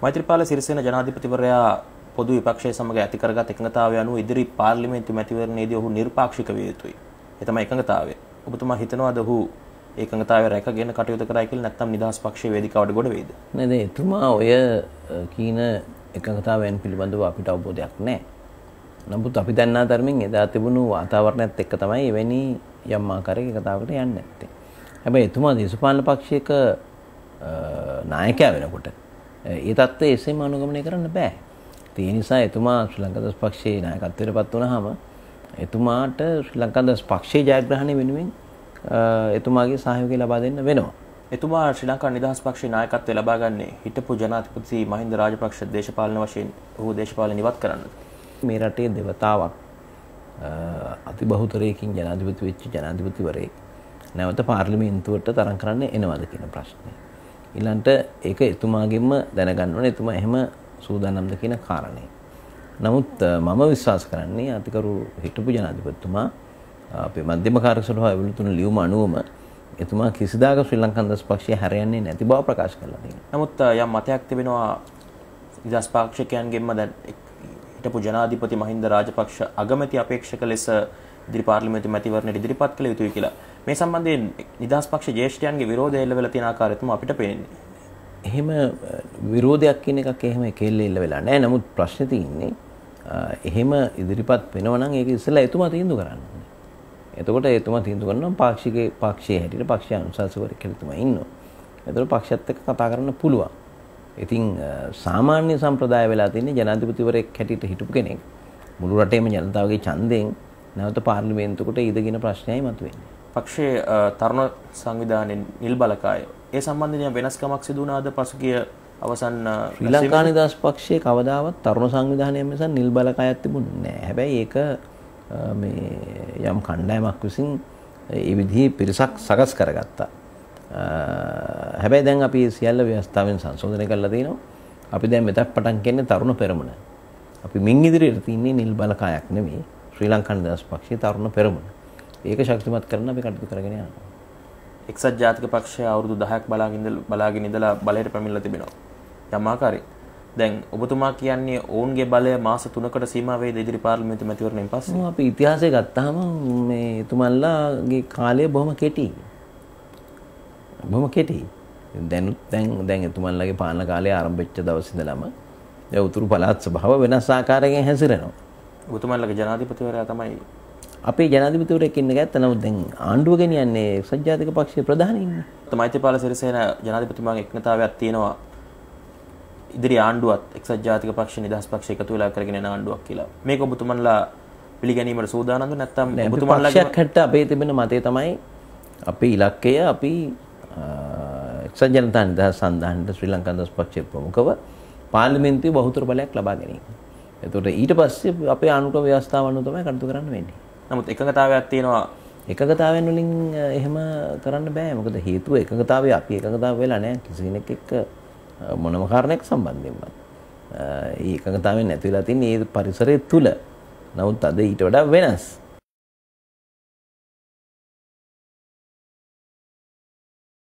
මෛත්‍රීපාල සිරිසේන ජනාධිපතිවරයා පොදු විපක්ෂයේ සමග ඇති කරගත් එකඟතාවය අනුව ඉදිරි පාර්ලිමේන්තු මැතිවරණයේදී ඔහු නිර්පාක්ෂික විය යුතුයි. ඒ තමයි එකඟතාවය. ඔබතුමා හිතනවාද ඔහු ඒකඟතාවය රැකගෙන කටයුතු කරයි කියලා නැත්නම් නිදහස් පක්ෂයේ වේදිකාවට ගොඩ වේද? නේද එතුමා ඔය කීන එකඟතාවයන් පිළිබඳව අපිට අවබෝධයක් නැහැ. නමුත් අපි දන්නා ධර්මයෙන් එදා තිබුණු වාතාවරණයත් එක්ක තමයි එවැනි යම් ආකාරයක එකතාවකට යන්නේ නැත්තේ. හැබැයි එතුමා දේශපාලන පක්ෂයක නායකයා වෙනකොට ඒ தත්ත්වය එසේම අනුගමනය කරන්න බෑ. ඒ නිසා එතුමා ශ්‍රී ලංකා දස් පක්ෂයේ නායකත්වයට පත් වුණාම එතුමාට ශ්‍රී ලංකා දස් පක්ෂයේ ජයග්‍රහණය වෙනුවෙන් එතුමාගේ සහයෝගය ලබා දෙන්න වෙනවා. එතුමා ශ්‍රී ලංකා නිදහස් පක්ෂයේ නායකත්වය ලබා ගන්නේ හිටපු ජනාධිපති මහින්ද රාජපක්ෂ දේශපාලන වශයෙන් ඔහු දේශපාලන ඉවත් කරන්නද? මේ රටේ දෙවතාවක් අති බහුතරයකින් ජනාධිපති වෙච්ච ජනාධිපතිවරයෙක් නැවත පාර්ලිමේන්තුවට තරම් කරන්න එනවද කියන ප්‍රශ්නේ. ඊළඟට ඒක එතුමාගෙන්ම දැනගන්න ඕනේ එතුමා එහෙම සූදානම්ද කියන කාරණේ. නමුත් මම විශ්වාස කරන්නේ අතිකරු හිටපු ජනාධිපතිතුමා අපේ මධ්‍යම කාර්ය සභාව ඇවිල්තුන ලියුම අනුවම එතුමා කිසිදාක ශ්‍රී ලංකා දස් පක්ෂය හැරයන්නේ නැති බව ප්‍රකාශ කරලා තියෙනවා. නමුත් යම් මතයක් තිබෙනවා නිදහස් පාක්ෂිකයන්ගෙන්ම දැන් හිටපු ජනාධිපති මහින්ද රාජපක්ෂ අගමැති අපේක්ෂක ලෙස ඉදිරි පාර්ලිමේන්තු මැතිවරණයට ඉදිරිපත් කළ යුතුයි කියලා. මේ සම්බන්ධයෙන් නිදහස් පක්ෂ ජ්‍යෙෂ්ඨයන්ගේ විරෝධය එල්ල වෙලා තියෙන ආකාරය තමයි අපිට පේන්නේ. එහෙම විරෝධයක් කියන එකක් එහෙම කෙල්ල එල්ල වෙලා නැහැ. නමුත් ප්‍රශ්නේ තියෙන්නේ එහෙම ඉදිරිපත් වෙනවා නම් ඒක ඉස්සෙල්ලා එතුමා තීන්දුව කරන්න ඕනේ. එතකොට එතුමා තීන්දුව කරනවා පක්ෂයේ හැටියට පක්ෂ අනුශාසකවරයෙක් කියලා එතුමා ඉන්නවා. එතකොට පක්ෂයත් එක්ක කතා කරන්න පුළුවන්. ඉතින් සාමාන්‍ය සම්ප්‍රදාය වෙලා තියෙන්නේ ජනාධිපතිවරයෙක් හැටියට හිටපු කෙනෙක් මුළු රටේම ජනතාවගේ ඡන්දයෙන් නැවත පාර්ලිමේන්තුවට ඉදගෙන ප්‍රශ්නයයි මතුවෙන්නේ. පක්ෂයේ තරුණ සංවිධානයේ නිල් බලකාය ඒ සම්බන්ධයෙන් වෙනස්කමක් සිදු වුණාද පසුගිය අවසන් ශ්‍රී ලංකා නිදහස් පක්ෂයේ කවදාවත් තරුණ සංවිධානයක් මිස නිල් බලකායක් තිබුණේ නැහැ. හැබැයි ඒක මේ යම් කණ්ඩායමක් විසින් ඒ විදිහේ පිරිසක් සකස් කරගත්තා. හැබැයි දැන් අපි සියල්ල ව්‍යවස්ථාවෙන් සංශෝධනය කරලා තිනවා. අපි දැන් මෙතක් පටන් කියන්නේ තරුණ පෙරමුණ. අපි මින් ඉදිරියට තින්නේ නිල් බලකායක් නෙමෙයි ශ්‍රී ලංකා නිදහස් පක්ෂයේ තරුණ පෙරමුණ. ඒක ශක්තිමත් කරන්න අපි කටයුතු කරගෙන යනවා. එක්සත් ජාතික පක්ෂය අවුරුදු 10ක් බලාගෙන ඉඳලා බලයට පැමිණලා තිබෙනවා. යම් ආකාරයි. දැන් ඔබතුමා කියන්නේ ඔවුන්ගේ බලය මාස 3කට සීමා වේද ඉදිරි පාර්ලිමේන්තු මැතිවරණයෙන් පස්සේ? අපි ඉතිහාසය ගත්තාම මේ එතුමන්ලාගේ කාලය බොහොම කෙටි. බොහොම කෙටි. දැන් එතුමන්ලාගේ පාලන කාලය ආරම්භ වෙච්ච දවස් ඉඳලම ඒ උතුරු පළාත් සභාව වෙනස් ආකාරයකින් හැසිරෙනවා. ඔබතුමන්ලාගේ ජනාධිපතිවරයා තමයි අපේ ජනාධිපතිවරයෙක් ඉන්න ගැත්ත. නමුත් දැන් ආණ්ඩුව ගෙනියන්නේ එක්සත් ජාතික පක්ෂයේ ප්‍රධානී ඉන්නේ. මෛත්‍රීපාල සිරිසේන ජනාධිපතිතුමාගේ එකඟතාවයක් තියෙනවා ඉදිරි ආණ්ඩුවත් එක්සත් ජාතික පක්ෂ නිදහස් පක්ෂ එකතු වෙලා කරගෙන යන ආණ්ඩුවක් කියලා. මේක ඔබතුමන්ලා පිළිගැනීමට සූදානම්ද නැත්නම් ඔබතුමන්ලාගේ පක්ෂයක් හැට අපේ තිබෙන මතය තමයි අපේ ඉලක්කය අපි එක්සත් ජනතා නිදහස් සන්ධානයට ශ්‍රී ලංකා නිදහස් පක්ෂයේ ප්‍රමුඛව පාර්ලිමේන්තුවේ බහුතර බලයක් ලබා ගැනීම. එතකොට ඊට පස්සේ අපේ ආණ්ඩුක්‍රම ව්‍යවස්ථාව අනුව තමයි කටයුතු කරන්න වෙන්නේ. නමුත් එකඟතාවයක් තියෙනවා. එකඟතාවයන් වලින් එහෙම කරන්න බෑ. මොකද හේතුව එකඟතාවය අපි එකඟතාව වෙලා නැහැ කිසි කෙනෙක් එක්ක මොනම කාරණයක් සම්බන්ධයෙන්වත්. ඒ එකඟතාවයෙන් නැති වෙලා තියෙන්නේ මේ පරිසරය තුල. නමුත් අද ඊට වඩා වෙනස්.